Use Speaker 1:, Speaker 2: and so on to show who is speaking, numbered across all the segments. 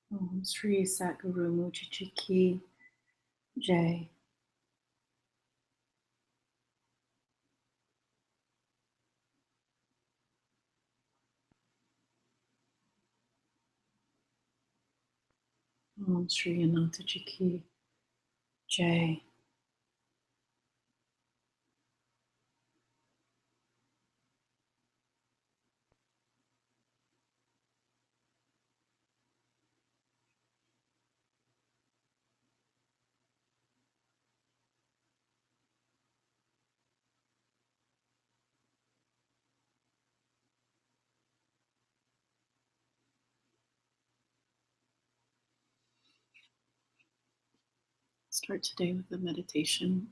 Speaker 1: Om Sri Satguru Mujaji Ki Jai. Om Sri Anantaji Ki Jai. Start today with a meditation.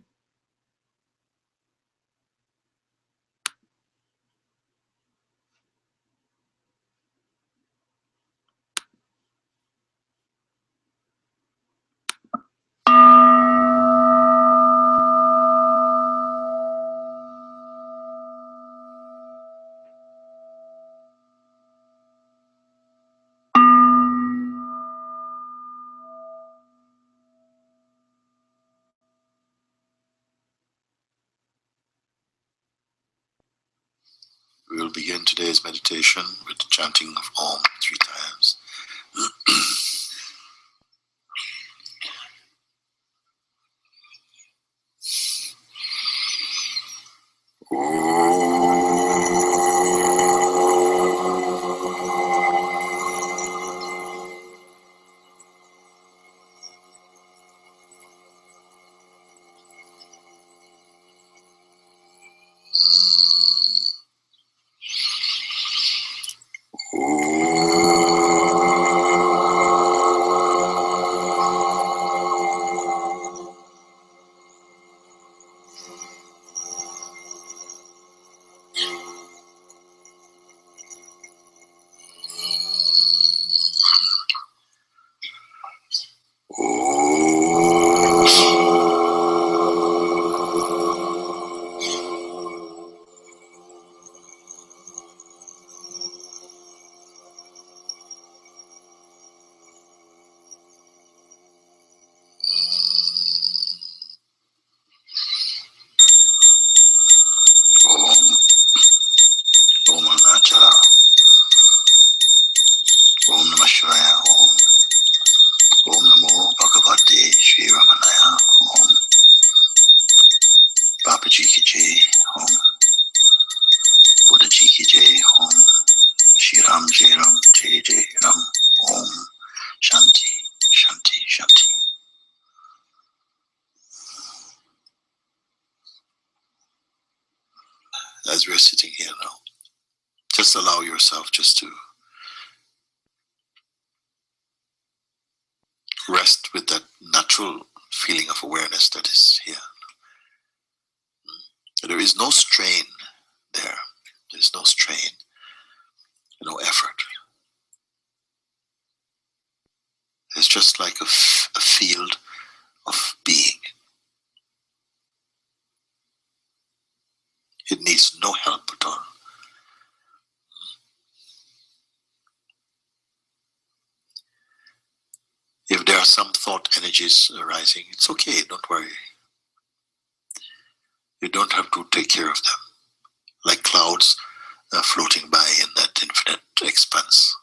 Speaker 2: We will begin today's meditation with the chanting of Om 3 times. Om Anachara. Om Namah Shivaya. Om Namo Bhagavate Shri Ramanaya. Om Babaji Ki Jai. Om Buddha Ji Ki Jai. Om Shri Ram Jai Ram Jai Jai Ram. Om Shanti Shanti Shanti. As we're sitting here now, just allow yourself just to rest with that natural feeling of awareness that is here. There is no strain there. There is no strain, no effort. It's just like a field of being. It needs no help at all. If there are some thought energies arising, it's okay, don't worry. You don't have to take care of them. Like clouds floating by in that infinite expanse.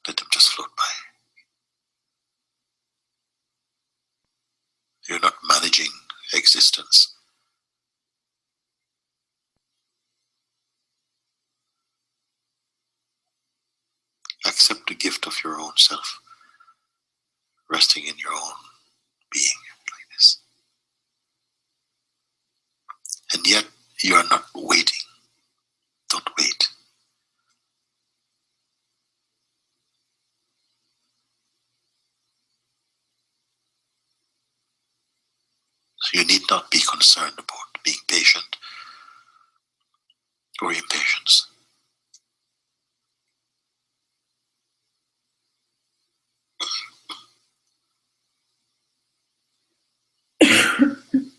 Speaker 2: Let them just float by. You're not managing existence. Accept the gift of your own self, resting in your own being like this. And yet, you are not waiting. Don't wait. So you need not be concerned about being patient or impatience.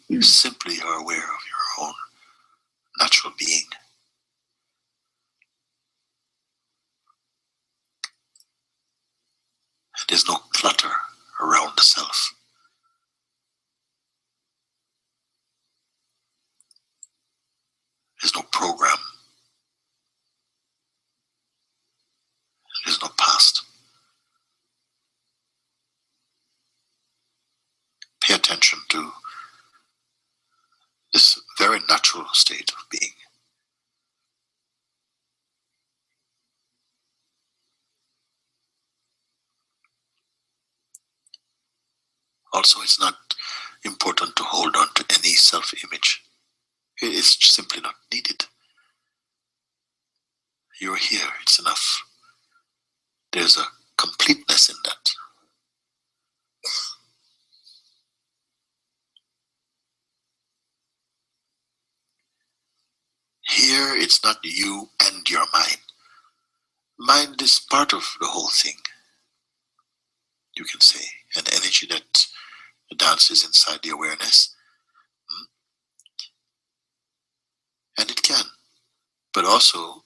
Speaker 2: You simply are aware of your own natural being. There's no clutter around the self. There's no program. There's no past. Pay attention to this very natural state of being. Also, it's not important to hold on to any self-image. It's simply not needed. You're here, it's enough. There's a completeness in that. Here, it's not you and your mind. Mind is part of the whole thing, you can say, an energy that dances inside the awareness. And it can. But also,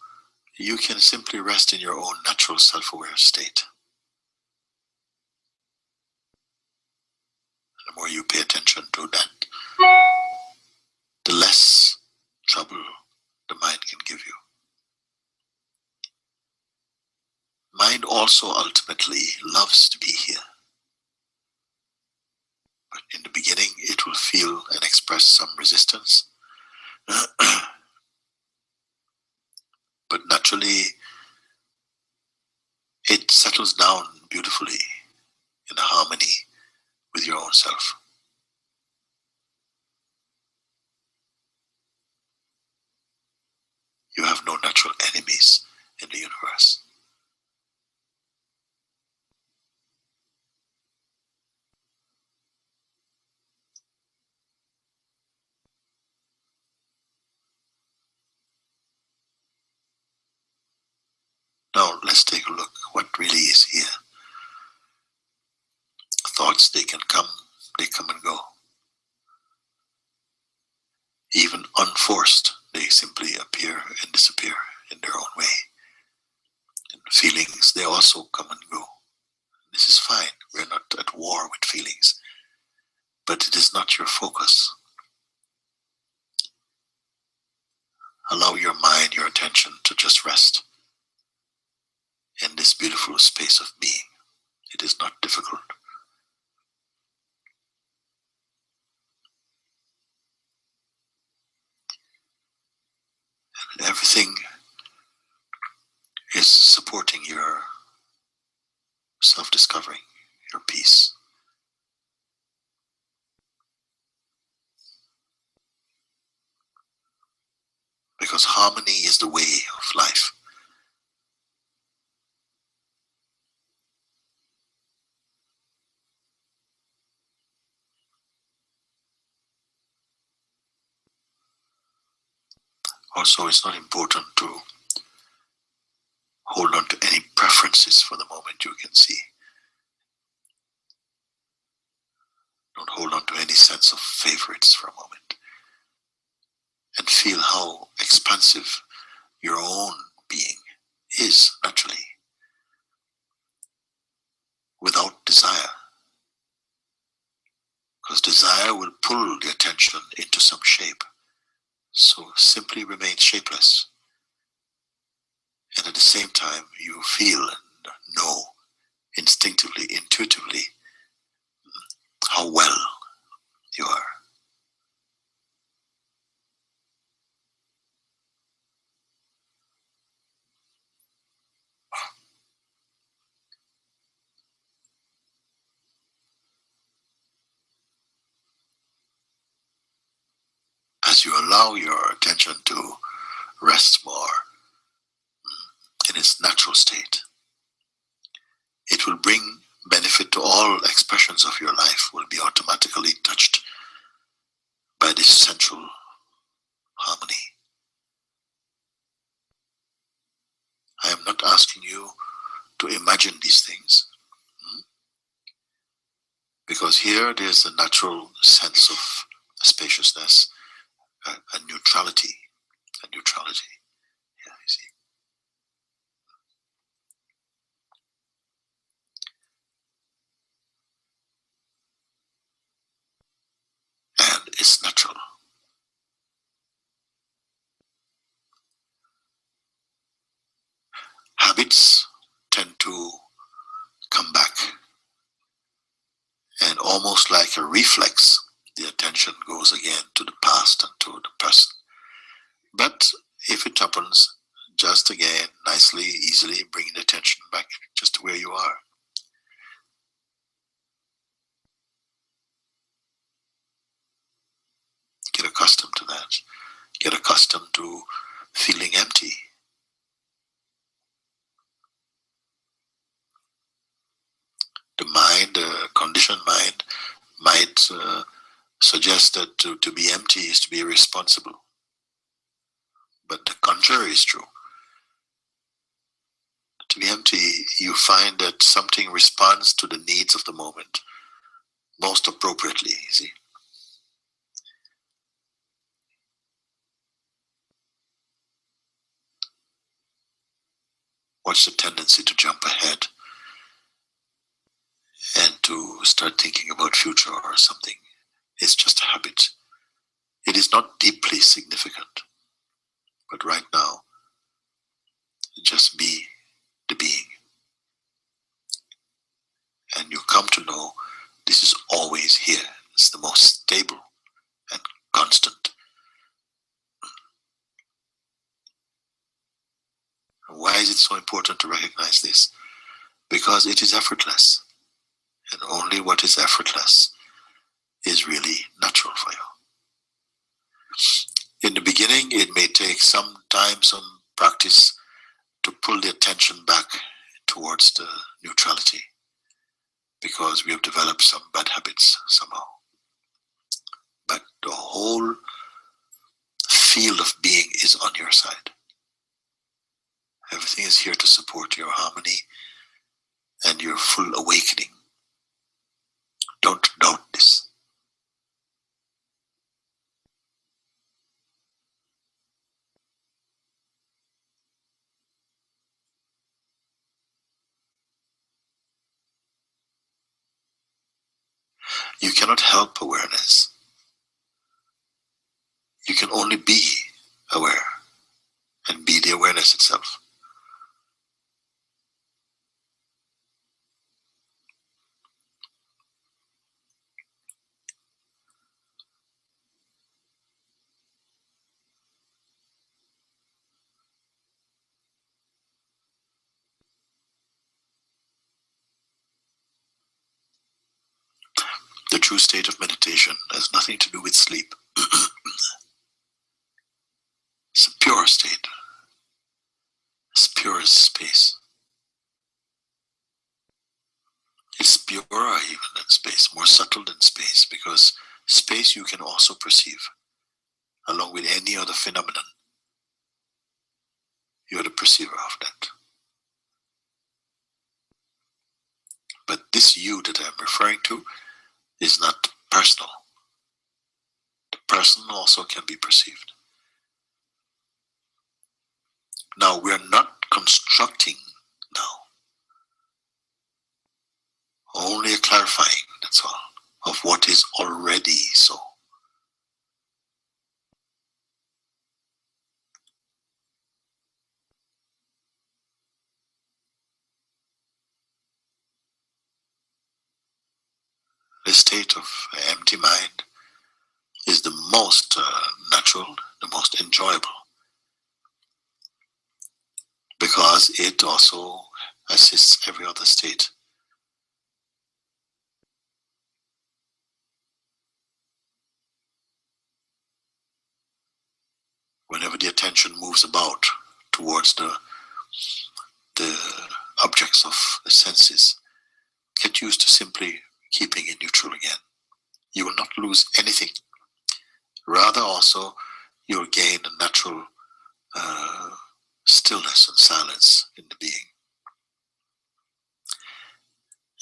Speaker 2: you can simply rest in your own natural self-aware state. The more you pay attention to that, the less trouble the mind can give you. Mind also ultimately loves to be here. But in the beginning, it will feel and express some resistance. But naturally, it settles down beautifully in harmony with your own self. You have no natural enemies in the universe. Now, let's take a look at what really is here. Thoughts, they come and go. Even unforced, they simply appear and disappear in their own way. And feelings, they also come and go. This is fine. We're not at war with feelings. But it is not your focus. Allow your mind, your attention to just rest in this beautiful space of being. It is not difficult. And everything is supporting your self-discovery, your peace. Because harmony is the way of life. Also, it's not important to hold on to any preferences for the moment, you can see. Don't hold on to any sense of favorites for a moment. And feel how expansive your own being is naturally, without desire. Because desire will pull the attention into some shape. So simply remain shapeless. And at the same time, you feel and know instinctively, intuitively, how well you are. As you allow your attention to rest more in its natural state, it will bring benefit to all expressions of your life, will be automatically touched by this central harmony. I am not asking you to imagine these things, because here there's a natural sense of spaciousness, a neutrality. Yeah, you see. is natural. Habits tend to come back, and almost like a reflex, the attention goes again to the past and to the present. But if it happens, just again, nicely, easily bring the attention back just to where you are. Get accustomed to that. Get accustomed to feeling empty. The mind, the conditioned mind, might suggest that to be empty is to be irresponsible. But the contrary is true. To be empty, you find that something responds to the needs of the moment most appropriately, you see. What's the tendency to jump ahead and to start thinking about future or something? It's just a habit. It is not deeply significant. But right now, just be the being. And you come to know this is always here. It's the most stable and constant. Why is it so important to recognize this? Because it is effortless. And only what is effortless is really natural for you. In the beginning, it may take some time, some practice to pull the attention back towards the neutrality, because we have developed some bad habits somehow. But the whole field of being is on your side. Everything is here to support your harmony and your full awakening. Don't doubt this. You cannot help awareness. You can only be aware and be the awareness itself. The true state of meditation has nothing to do with sleep. It's a pure state. It's pure as space. It's purer even than space, more subtle than space, because space you can also perceive, along with any other phenomenon. You are the perceiver of that. But this you that I'm referring to is not personal. The person also can be perceived. Now, we are not constructing now, only a clarifying, that's all, of what is already so. The state of empty mind is the most natural, the most enjoyable, because it also assists every other state. Whenever the attention moves about towards the objects of the senses, get used to simply keeping it neutral again. You will not lose anything. Rather also, you'll gain a natural stillness and silence in the being.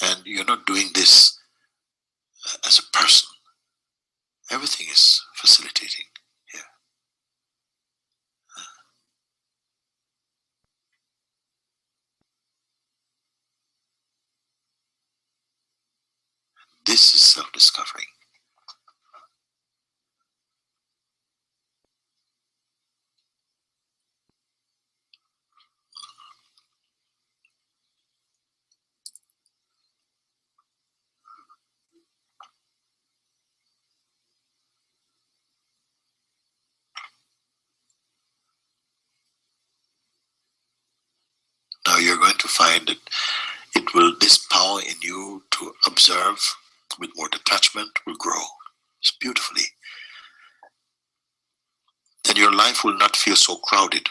Speaker 2: And you're not doing this as a person. Everything is facilitating here. This is self-discovering. going to find that this power in you to observe with more detachment will grow beautifully. Then your life will not feel so crowded,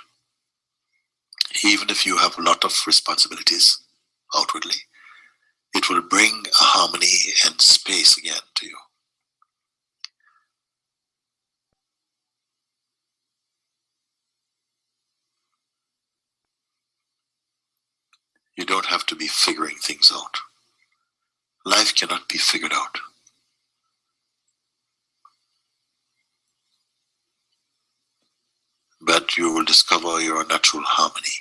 Speaker 2: even if you have a lot of responsibilities outwardly. It will bring a harmony and space again to you. You don't have to be figuring things out. Life cannot be figured out. But you will discover your natural harmony.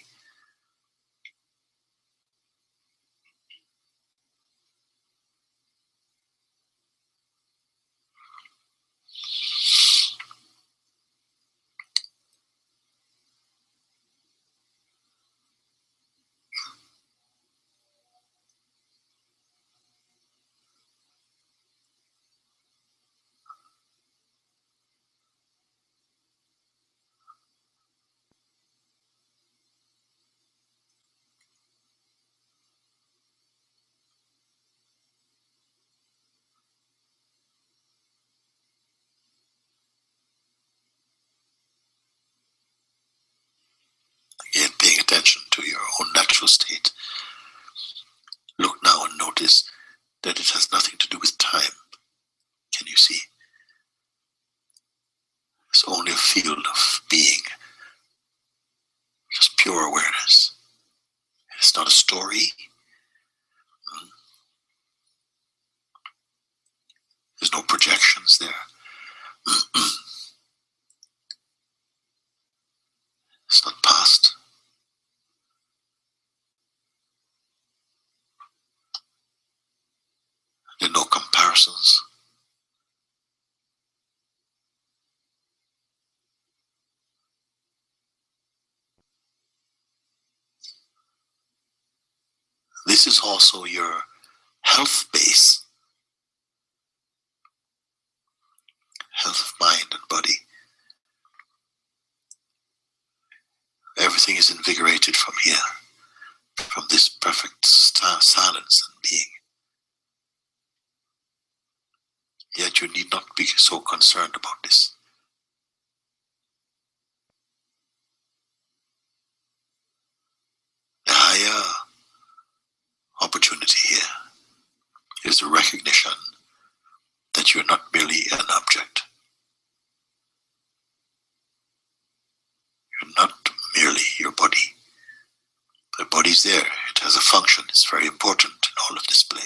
Speaker 2: Again, paying attention to your own natural state. Look now and notice that it has nothing to do with time. Can you see? It's only a field of being, just pure awareness. It's not a story. There's no projections there. It's not past. There are no comparisons. This is also your health base, health of mind and body. Everything is invigorated from here, from this perfect silence and being. Yet you need not be so concerned about this. The higher opportunity here is the recognition that you're not merely an object. You're not merely your body. The body's there. It has a function. It's very important in all of this play.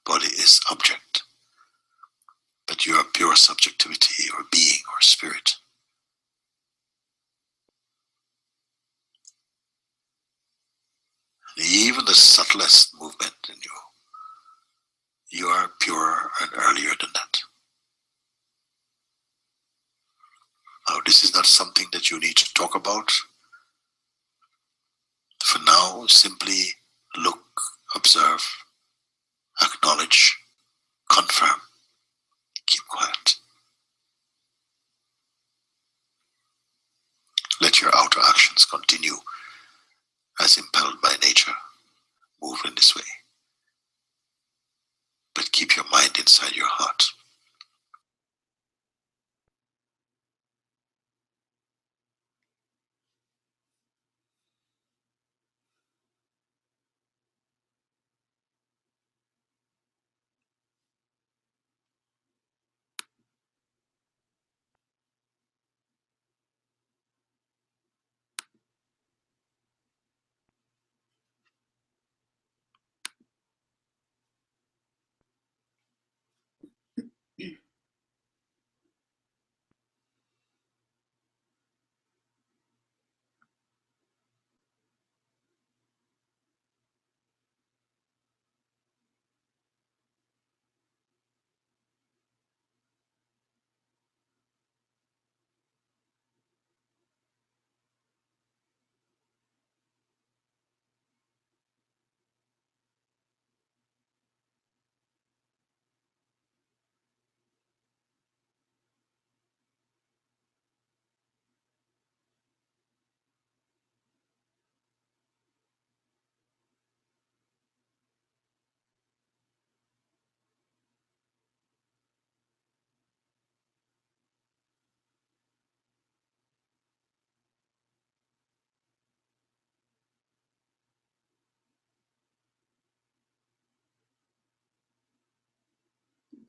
Speaker 2: Body is object, but you are pure subjectivity or being or spirit. Even the subtlest movement in you are pure and earlier than that. Now, this is not something that you need to talk about. For now, simply look, observe, acknowledge, confirm, keep quiet. Let your outer actions continue as impelled by nature. Move in this way. But keep your mind inside your heart.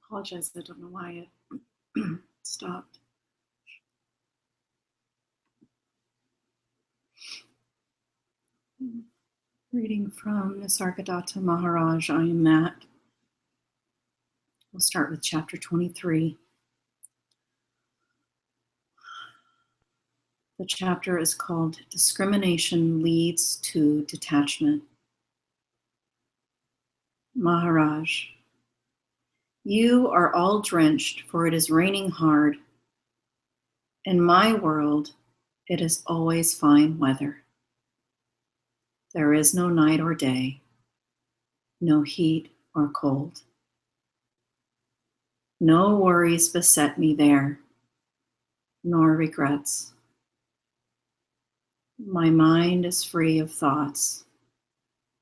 Speaker 1: Apologize, I don't know why it stopped. Reading from Nisargadatta Maharaj, I am that. We'll start with chapter 23. The chapter is called Discrimination Leads to Detachment. Maharaj, you are all drenched, for it is raining hard. In my world, it is always fine weather. There is no night or day, no heat or cold. No worries beset me there, nor regrets. My mind is free of thoughts,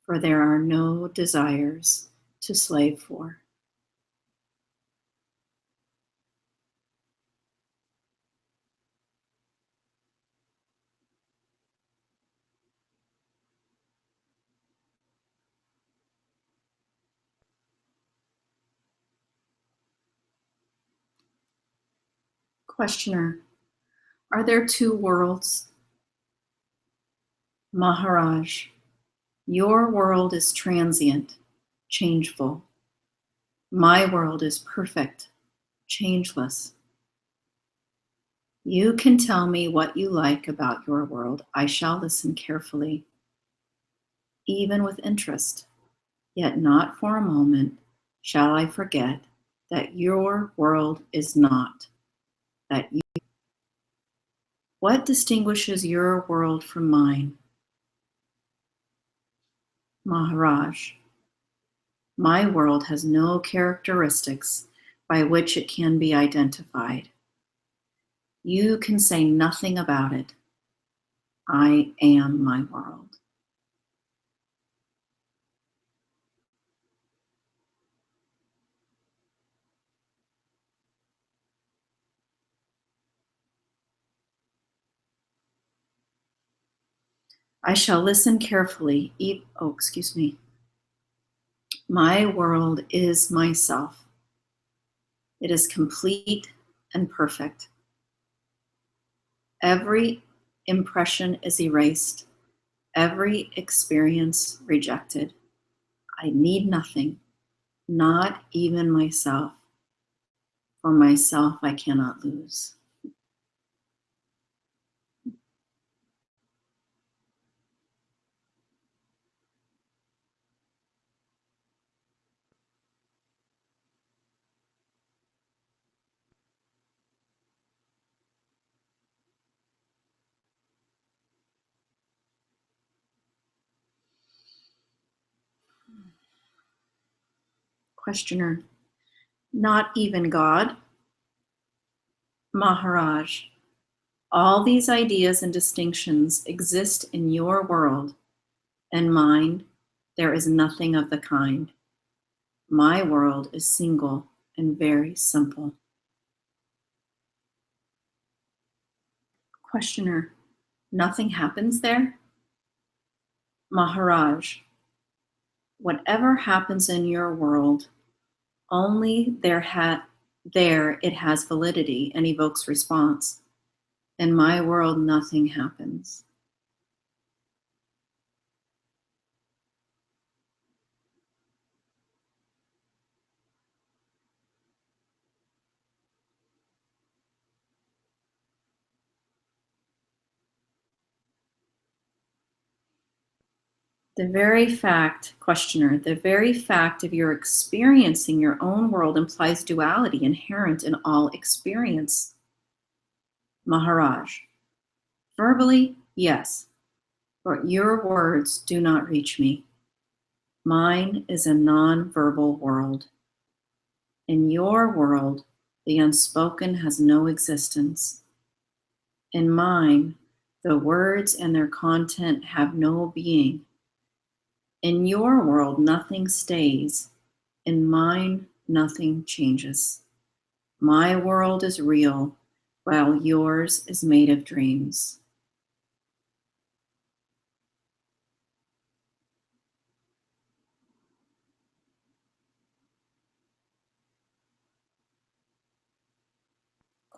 Speaker 1: for there are no desires to slave for. Questioner, are there two worlds? Maharaj, your world is transient, changeful. My world is perfect, changeless. You can tell me what you like about your world. I shall listen carefully, even with interest. Yet not for a moment shall I forget that your world is not, that you. What distinguishes your world from mine? Maharaj, my world has no characteristics by which it can be identified. You can say nothing about it. I am my world. I shall listen carefully. My world is myself. It is complete and perfect. Every impression is erased, every experience rejected. I need nothing, not even myself. For myself, I cannot lose. Questioner, not even God? Maharaj, all these ideas and distinctions exist in your world and mine. There is nothing of the kind. My world is single and very simple. Questioner, nothing happens there? Maharaj, whatever happens in your world, only there it has validity and evokes response. In my world, nothing happens. Questioner, the very fact of your experiencing your own world implies duality inherent in all experience. Maharaj, verbally, yes, but your words do not reach me. Mine is a non-verbal world. In your world, the unspoken has no existence. In mine, the words and their content have no being. In your world, nothing stays. In mine, nothing changes. My world is real, while yours is made of dreams.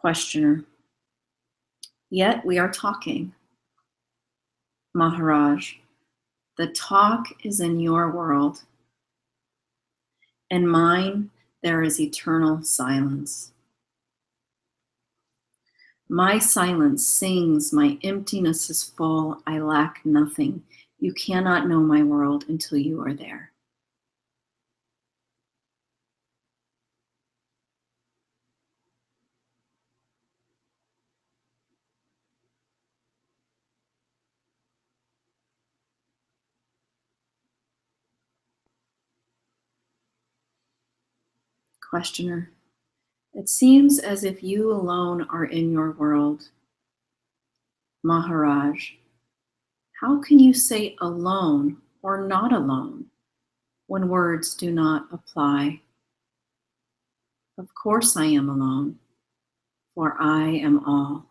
Speaker 1: Questioner. Yet we are talking. Maharaj. The talk is in your world. In mine, there is eternal silence. My silence sings, my emptiness is full, I lack nothing. You cannot know my world until you are there. Questioner. It seems as if you alone are in your world. Maharaj. How can you say alone or not alone when words do not apply? Of course I am alone, for I am all.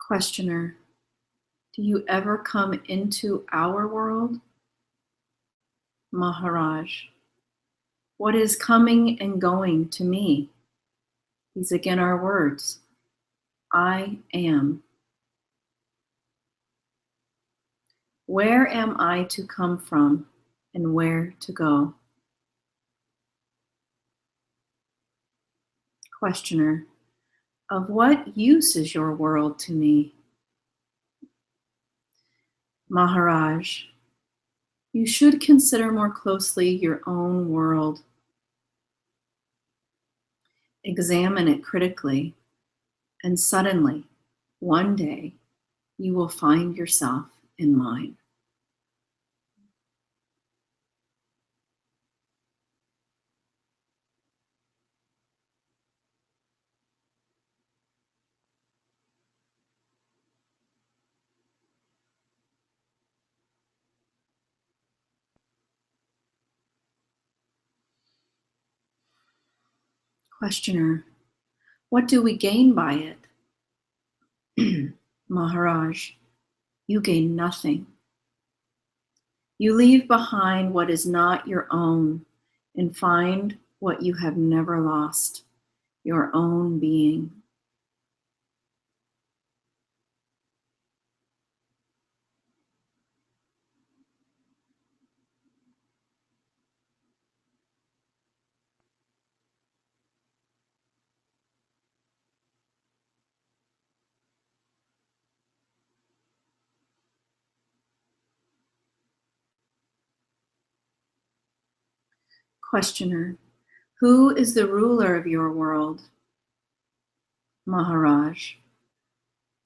Speaker 1: Questioner. Do you ever come into our world? Maharaj. What is coming and going to me? These again are words. I am. Where am I to come from and where to go? Questioner. Of what use is your world to me? Maharaj. You should consider more closely your own world. Examine it critically, and suddenly, one day, you will find yourself in mine. Questioner. What do we gain by it? Maharaj. You gain nothing. You leave behind what is not your own and find what you have never lost, your own being. Questioner. Who is the ruler of your world? Maharaj.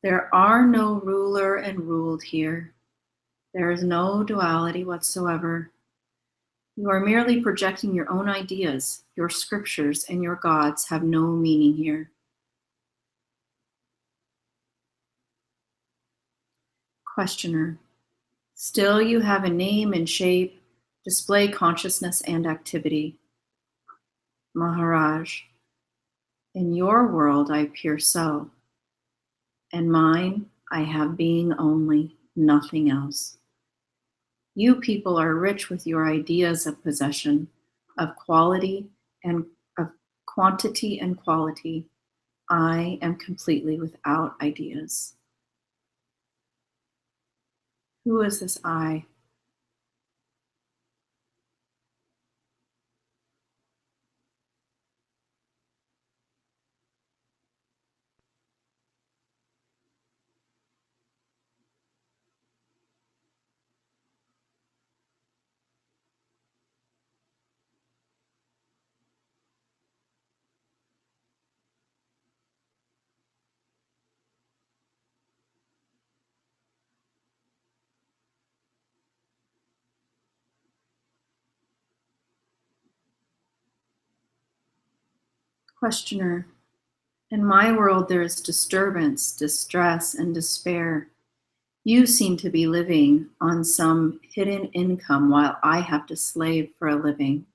Speaker 1: There are no ruler and ruled here. There is no duality whatsoever. You are merely projecting your own ideas. Your scriptures and your gods have no meaning here. Questioner. Still you have a name and shape, display consciousness and activity. Maharaj. In your world I appear so. In mine I have being only, nothing else. You people are rich with your ideas of possession, of quality and of quantity and quality. I am completely without ideas. Who is this I? Questioner. In my world there is disturbance, distress, and despair. You seem to be living on some hidden income while I have to slave for a living.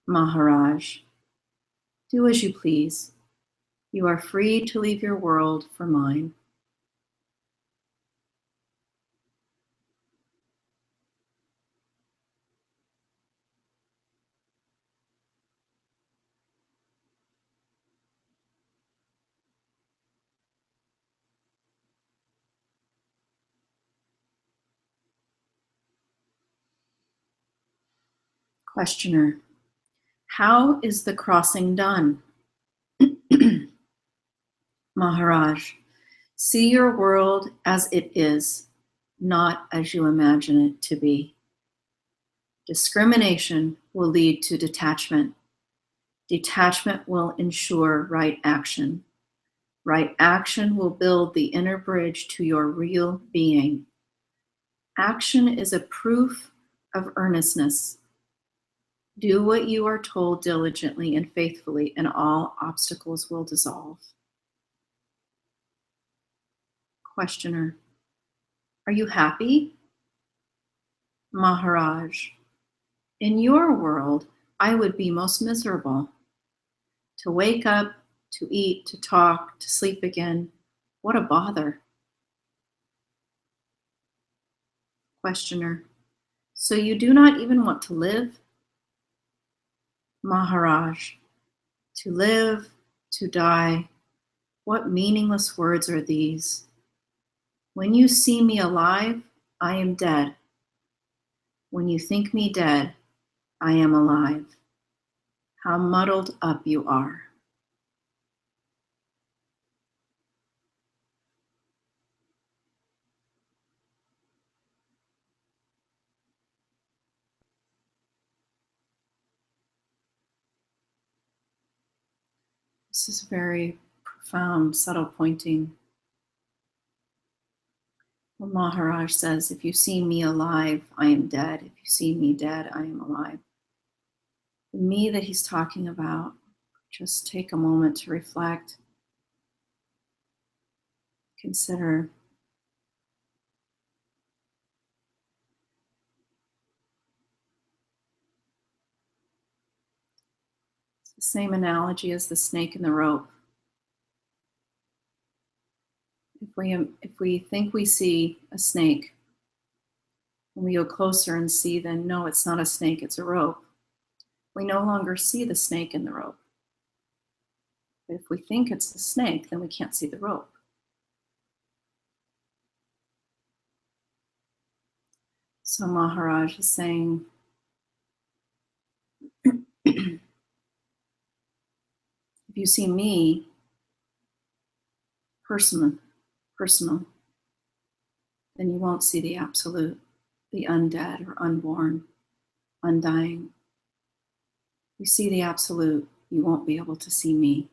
Speaker 1: Maharaj, do as you please. You are free to leave your world for mine. Questioner, how is the crossing done? Maharaj, see your world as it is, not as you imagine it to be. Discrimination will lead to detachment. Detachment will ensure right action. Right action will build the inner bridge to your real being. Action is a proof of earnestness. Do what you are told diligently and faithfully, and all obstacles will dissolve. Questioner, are you happy? Maharaj, in your world, I would be most miserable. To wake up, to eat, to talk, to sleep again, what a bother. Questioner, so you do not even want to live? Maharaj, to live, to die, what meaningless words are these? When you see me alive, I am dead. When you think me dead, I am alive. How muddled up you are. This is very profound, subtle pointing. Well, Maharaj says, if you see me alive, I am dead. If you see me dead, I am alive. The me that he's talking about, just take a moment to reflect, consider. It's the same analogy as the snake and the rope. If we think we see a snake, and we go closer and see, then no, it's not a snake, it's a rope. We no longer see the snake in the rope. But if we think it's the snake, then we can't see the rope. So Maharaj is saying, if you see me personal, then you won't see the absolute, the undead or unborn, undying. If you see the absolute, you won't be able to see me.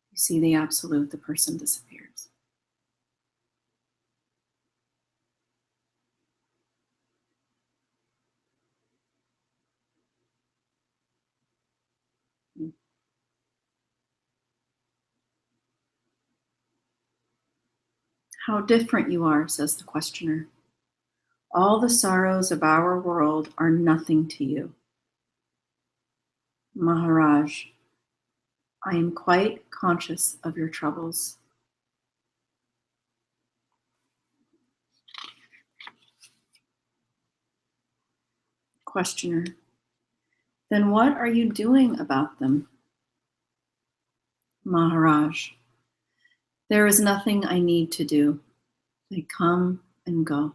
Speaker 1: You see the absolute, the person disappears. How different you are, says the questioner. All the sorrows of our world are nothing to you. Maharaj, I am quite conscious of your troubles. Questioner, then what are you doing about them? Maharaj, there is nothing I need to do. They come and go.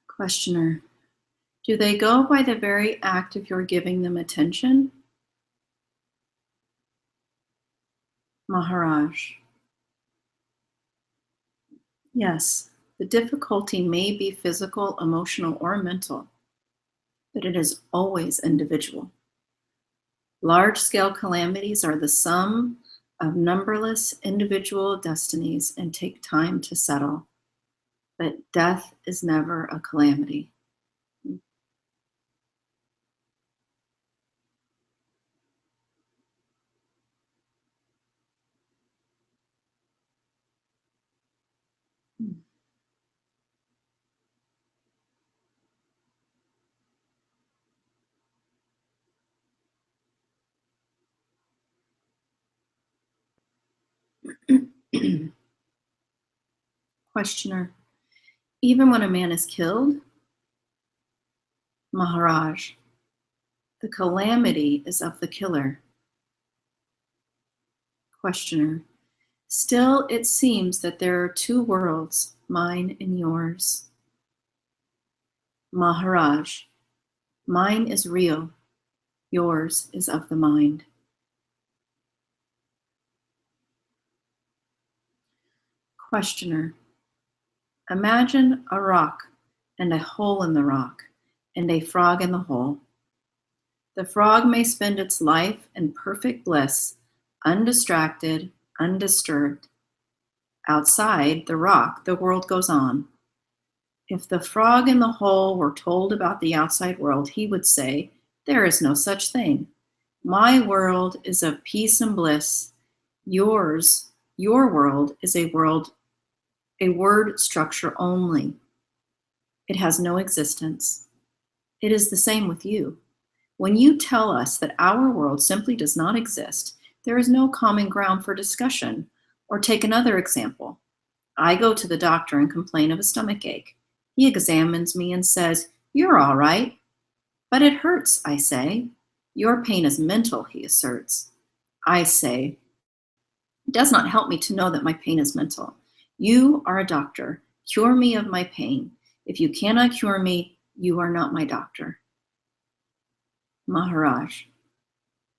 Speaker 1: Questioner, do they go by the very act of your giving them attention? Maharaj, yes, the difficulty may be physical, emotional, or mental, but it is always individual. Large-scale calamities are the sum of numberless individual destinies and take time to settle. But death is never a calamity. Questioner. Even when a man is killed? Maharaj. The calamity is of the killer. Questioner. Still, it seems that there are two worlds, mine and yours. Maharaj. Mine is real. Yours is of the mind. Questioner. Imagine a rock and a hole in the rock and a frog in the hole. The frog may spend its life in perfect bliss, undistracted, undisturbed. Outside the rock, the world goes on. If the frog in the hole were told about the outside world, he would say, "There is no such thing. My world is of peace and bliss. Your world is a word structure only. It has no existence. It is the same with you. When you tell us that our world simply does not exist, there is no common ground for discussion. Or take another example. I go to the doctor and complain of a stomach ache. He examines me and says, "You're all right." "But it hurts," I say. "Your pain is mental," he asserts. I say, "It does not help me to know that my pain is mental. You are a doctor. Cure me of my pain. If you cannot cure me, you are not my doctor." Maharaj.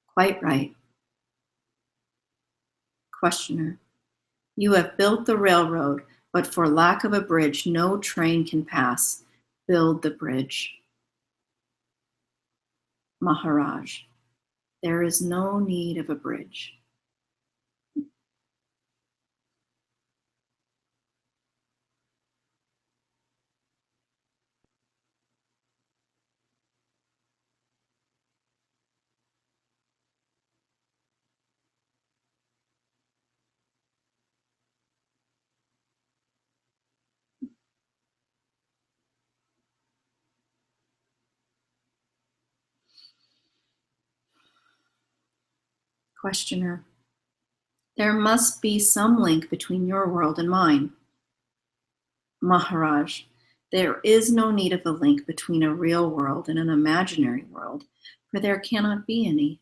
Speaker 1: Quite right. Questioner. You have built the railroad, but for lack of a bridge, no train can pass. Build the bridge. Maharaj. There is no need of a bridge. Questioner. There must be some link between your world and mine. Maharaj. There is no need of a link between a real world and an imaginary world, for there cannot be any.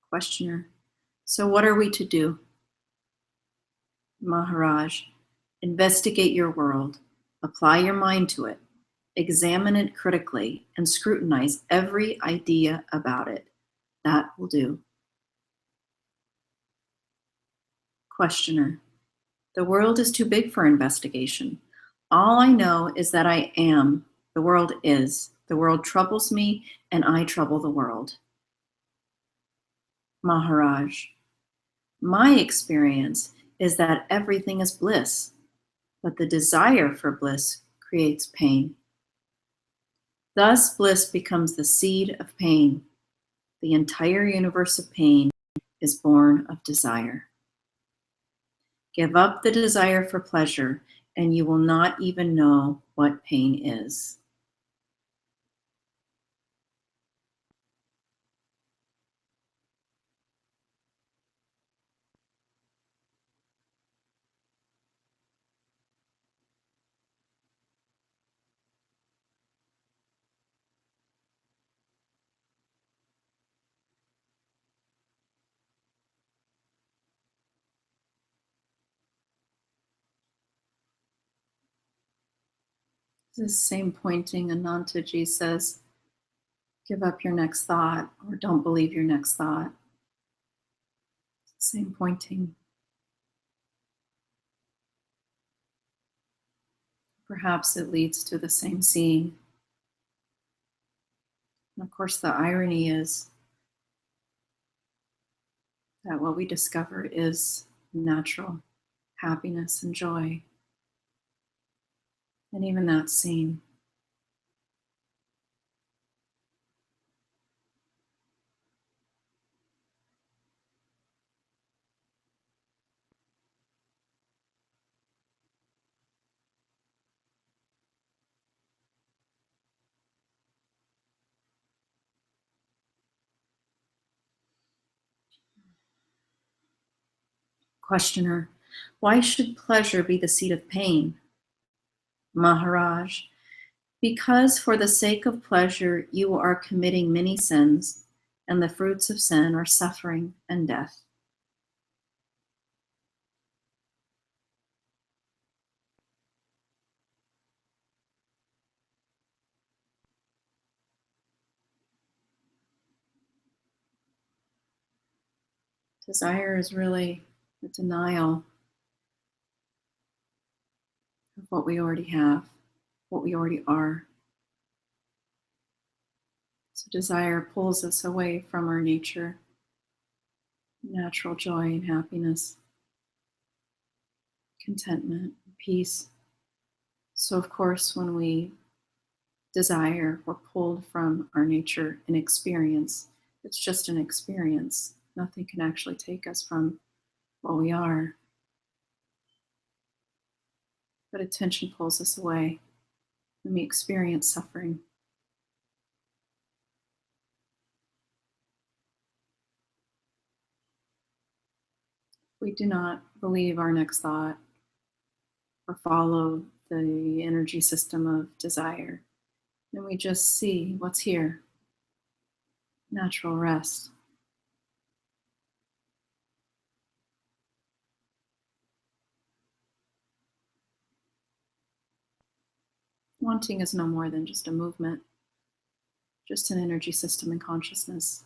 Speaker 1: Questioner. So what are we to do? Maharaj. Investigate your world. Apply your mind to it. Examine it critically and scrutinize every idea about it. That will do. Questioner. The world is too big for investigation. All I know is that I am. The world is. The world troubles me, and I trouble the world. Maharaj. My experience is that everything is bliss, but the desire for bliss creates pain. Thus, bliss becomes the seed of pain. The entire universe of pain is born of desire. Give up the desire for pleasure, and you will not even know what pain is. This same pointing, Anantaji says, give up your next thought or don't believe your next thought. Same pointing. Perhaps it leads to the same seeing. And of course, the irony is that what we discover is natural happiness and joy. And even that's seen. Questioner, why should pleasure be the seat of pain? Maharaj, because for the sake of pleasure you are committing many sins, and the fruits of sin are suffering and death. Desire is really a denial of what we already have, what we already are. So desire pulls us away from our nature, natural joy and happiness, contentment, peace. So, of course, when we desire, we're pulled from our nature and experience. It's just an experience. Nothing can actually take us from what we are. But attention pulls us away and we experience suffering. We do not believe our next thought or follow the energy system of desire. And we just see what's here, natural rest. Wanting is no more than just a movement, just an energy system in consciousness.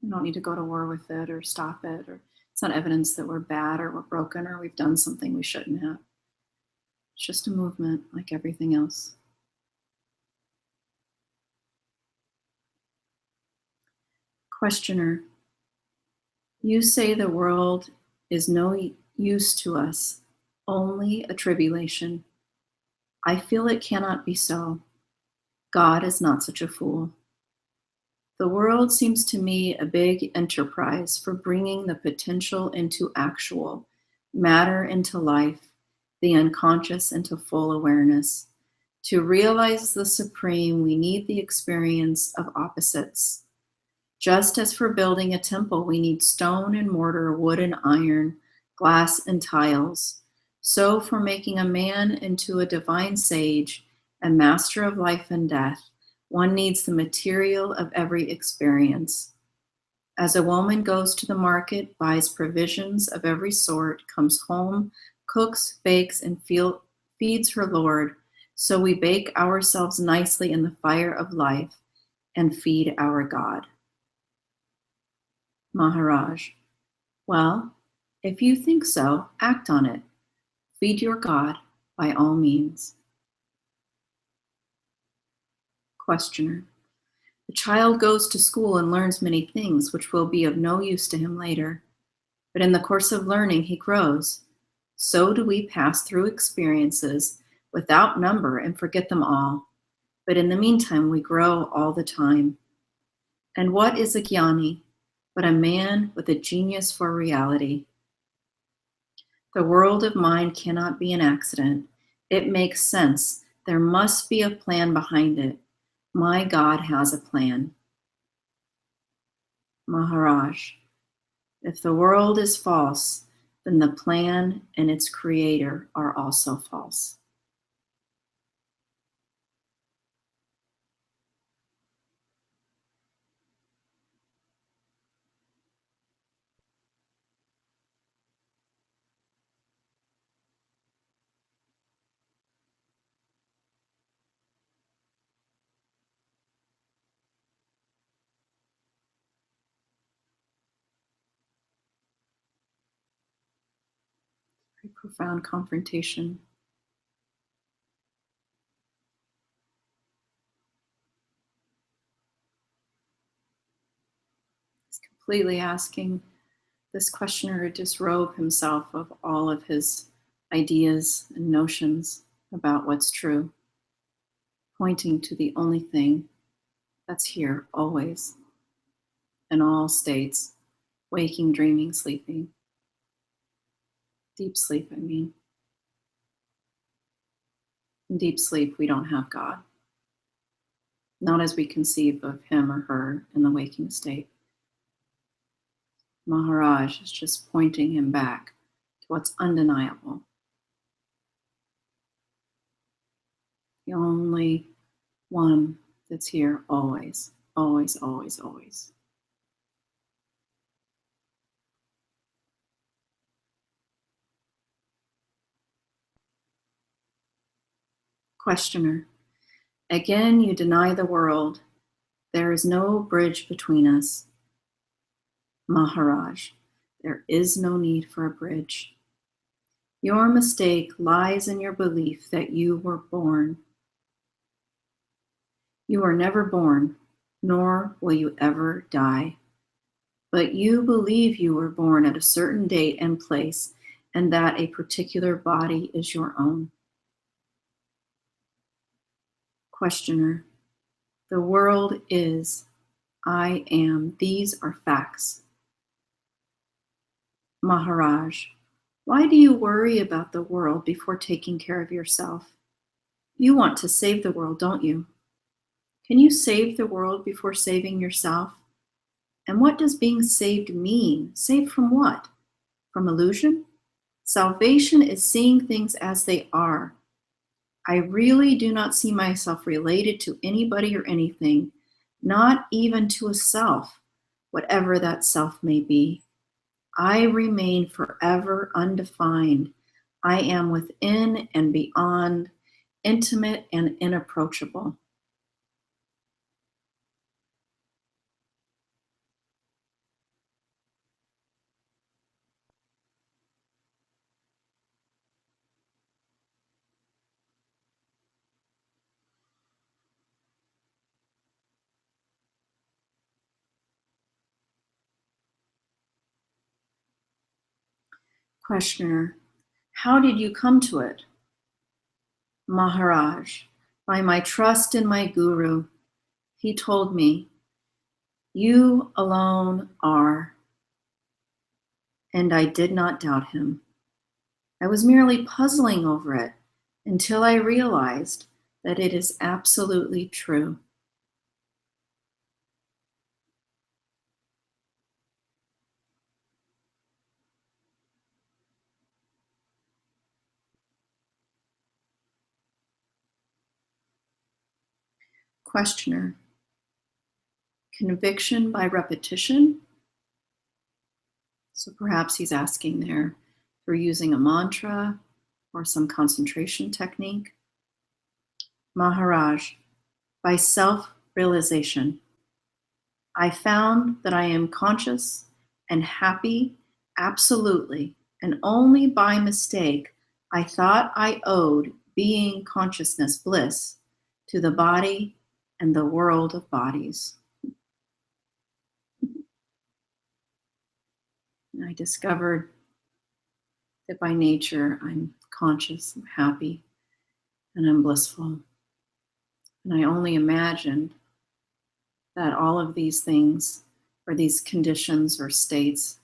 Speaker 1: We don't need to go to war with it or stop it, or it's not evidence that we're bad or we're broken or we've done something we shouldn't have. It's just a movement like everything else. Questioner, you say the world is no use to us, only a tribulation. I feel it cannot be so. God is not such a fool. The world seems to me a big enterprise for bringing the potential into actual, matter into life, the unconscious into full awareness. To realize the supreme, we need the experience of opposites. Just as for building a temple, we need stone and mortar, wood and iron, glass and tiles. So for making a man into a divine sage, a master of life and death, one needs the material of every experience. As a woman goes to the market, buys provisions of every sort, comes home, cooks, bakes, and feeds her Lord, so we bake ourselves nicely in the fire of life and feed our God. Maharaj, well, if you think so, act on it. Feed your God by all means. Questioner, the child goes to school and learns many things which will be of no use to him later. But in the course of learning, he grows. So do we pass through experiences without number and forget them all. But in the meantime, we grow all the time. And what is a jnani but a man with a genius for reality? The world of mind cannot be an accident. It makes sense. There must be a plan behind it. My God has a plan. Maharaj, if the world is false, then the plan and its creator are also false. Very profound confrontation. completely asking this questioner to disrobe himself of all of his ideas and notions about what's true, pointing to the only thing that's here always, in all states, waking, dreaming, sleeping, deep sleep, I mean. In deep sleep, we don't have God, not as we conceive of him or her in the waking state. Maharaj is just pointing him back to what's undeniable. The only one that's here always, always, always, always. Questioner, again you deny the world. There is no bridge between us. Maharaj, there is no need for a bridge. Your mistake lies in your belief that you were born. You were never born, nor will you ever die. But you believe you were born at a certain date and place, and that a particular body is your own. Questioner, the world is, I am, these are facts. Maharaj, why do you worry about the world before taking care of yourself? You want to save the world, don't you? Can you save the world before saving yourself? And what does being saved mean? Saved from what? From illusion? Salvation is seeing things as they are. I really do not see myself related to anybody or anything, not even to a self, whatever that self may be. I remain forever undefined. I am within and beyond, intimate and inapproachable. Questioner, how did you come to it? Maharaj, by my trust in my guru. He told me, you alone are. And I did not doubt him. I was merely puzzling over it until I realized that it is absolutely true. Questioner, conviction by repetition? So perhaps he's asking there for using a mantra or some concentration technique. Maharaj, by self-realization, I found that I am conscious and happy absolutely, and only by mistake I thought I owed being consciousness bliss to the body and the world of bodies. And I discovered that by nature I'm conscious, I'm happy, and I'm blissful. And I only imagined that all of these things, or these conditions or states,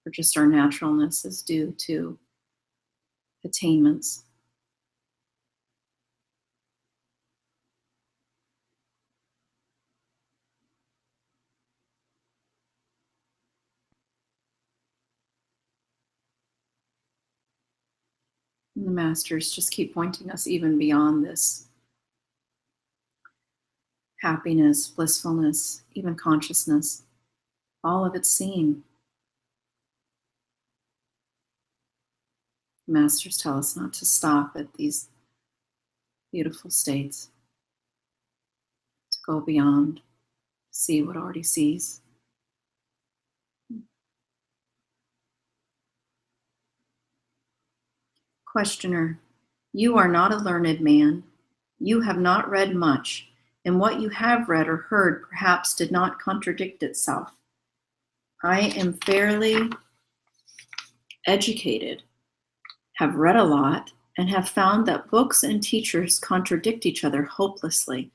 Speaker 1: or just our naturalness, is due to attainments. And the masters just keep pointing us even beyond this happiness, blissfulness, even consciousness. All of it's seen. The masters tell us not to stop at these beautiful states, to go beyond, see what already sees. Questioner, you are not a learned man. You have not read much, and what you have read or heard perhaps did not contradict itself. I am fairly educated, have read a lot, and have found that books and teachers contradict each other hopelessly.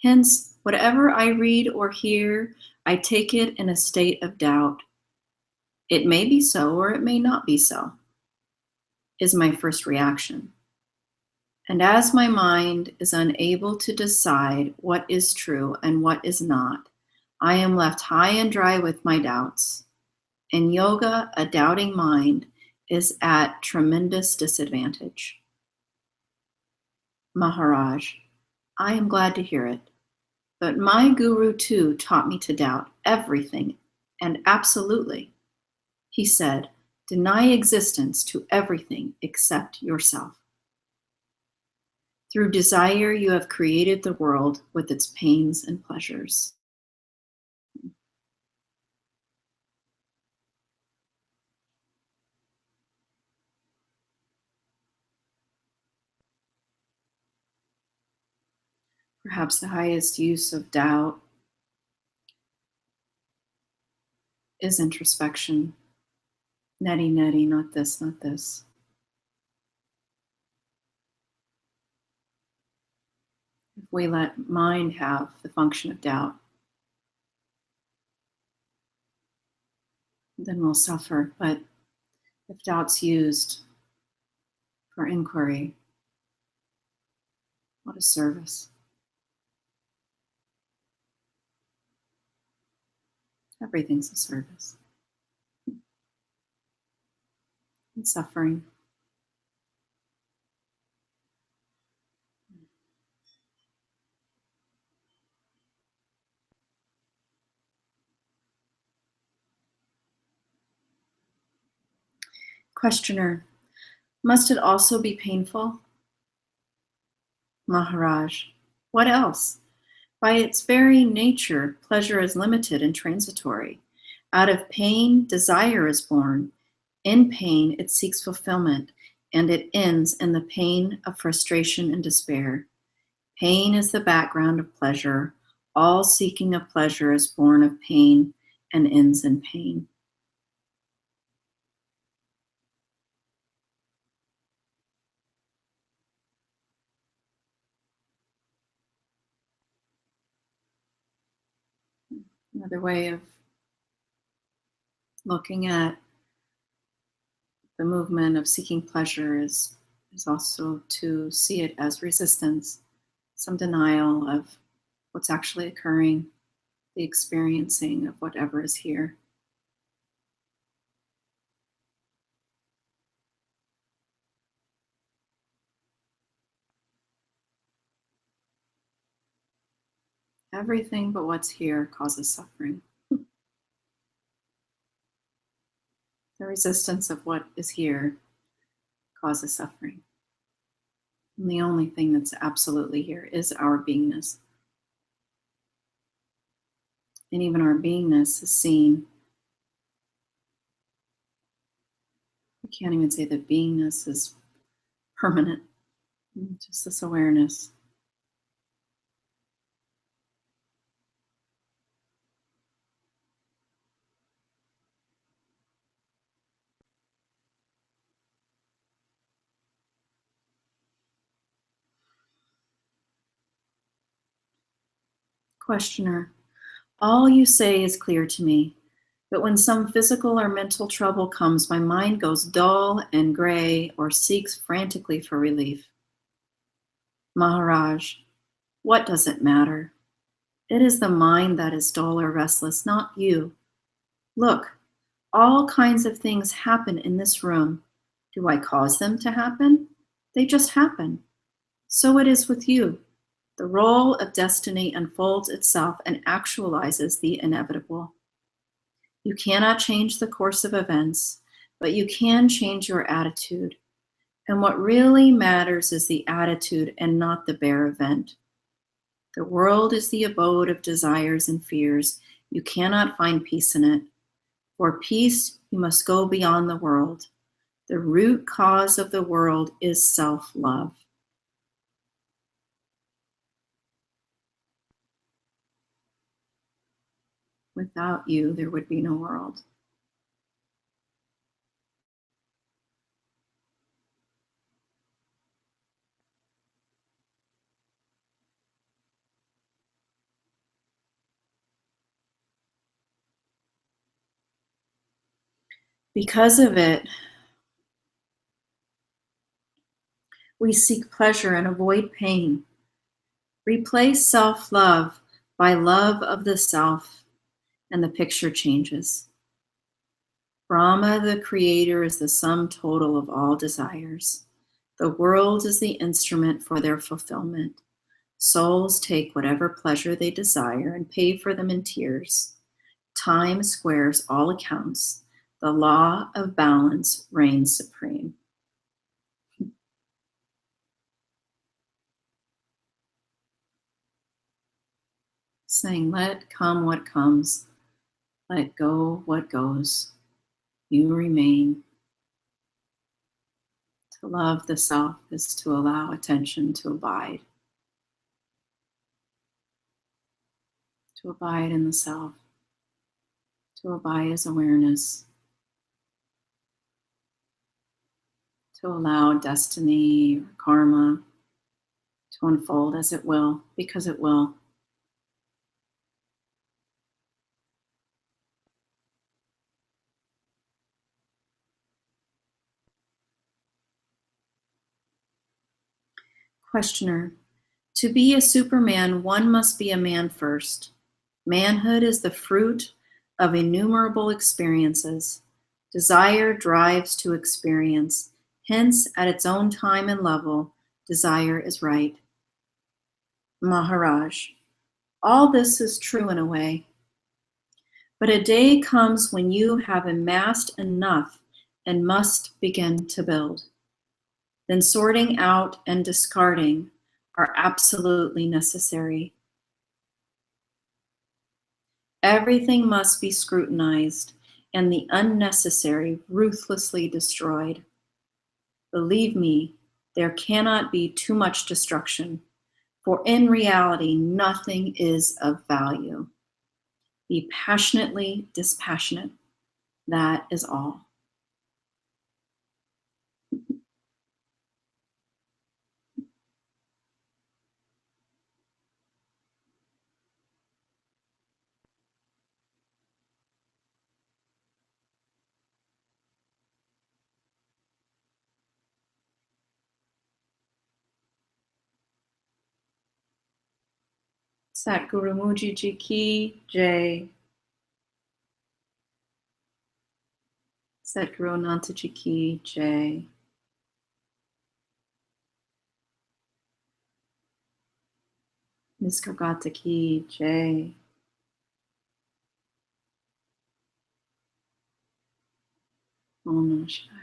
Speaker 1: Hence, whatever I read or hear, I take it in a state of doubt. It may be so or it may not be so, is my first reaction. And as my mind is unable to decide what is true and what is not, I am left high and dry with my doubts. In yoga, a doubting mind is at tremendous disadvantage. Maharaj, I am glad to hear it. But my guru too taught me to doubt everything and absolutely. He said, deny existence to everything except yourself. Through desire, you have created the world with its pains and pleasures. Perhaps the highest use of doubt is introspection. Neti, neti, not this, not this. If we let mind have the function of doubt, then we'll suffer. But if doubt's used for inquiry, what a service. Everything's a service. And suffering. Questioner, must it also be painful? Maharaj, what else? By its very nature, pleasure is limited and transitory. Out of pain, desire is born. In pain, it seeks fulfillment, and it ends in the pain of frustration and despair. Pain is the background of pleasure. All seeking of pleasure is born of pain and ends in pain. Another way of looking at the movement of seeking pleasure is also to see it as resistance, some denial of what's actually occurring, the experiencing of whatever is here. Everything but what's here causes suffering. The resistance of what is here causes suffering. And the only thing that's absolutely here is our beingness. And even our beingness is seen. We can't even say that beingness is permanent. Just this awareness. Questioner, all you say is clear to me, but when some physical or mental trouble comes, my mind goes dull and gray or seeks frantically for relief. Maharaj, what does it matter? It is the mind that is dull or restless, not you. Look, all kinds of things happen in this room. Do I cause them to happen? They just happen. So it is with you. The role of destiny unfolds itself and actualizes the inevitable. You cannot change the course of events, but you can change your attitude. And what really matters is the attitude and not the bare event. The world is the abode of desires and fears. You cannot find peace in it. For peace, you must go beyond the world. The root cause of the world is self-love. Without you, there would be no world. Because of it, we seek pleasure and avoid pain. Replace self-love by love of the self, and the picture changes. Brahma, the creator, is the sum total of all desires. The world is the instrument for their fulfillment. Souls take whatever pleasure they desire and pay for them in tears. Time squares all accounts. The law of balance reigns supreme. Saying, let come what comes, let go what goes. You remain. To love the self is to allow attention to abide in the self, to abide as awareness, to allow destiny or karma to unfold as it will, because it will. Questioner, to be a Superman, one must be a man first. Manhood is the fruit of innumerable experiences. Desire drives to experience. Hence, at its own time and level, desire is right. Maharaj, all this is true in a way. But a day comes when you have amassed enough and must begin to build. Then sorting out and discarding are absolutely necessary. Everything must be scrutinized and the unnecessary ruthlessly destroyed. Believe me, there cannot be too much destruction, for in reality, nothing is of value. Be passionately dispassionate. That is all. Satguru Muji Ji Ki Jai. Satguru Ananta Ji Ki Jai. Nisargadatta Ki Jai. Om Namah Shivaya.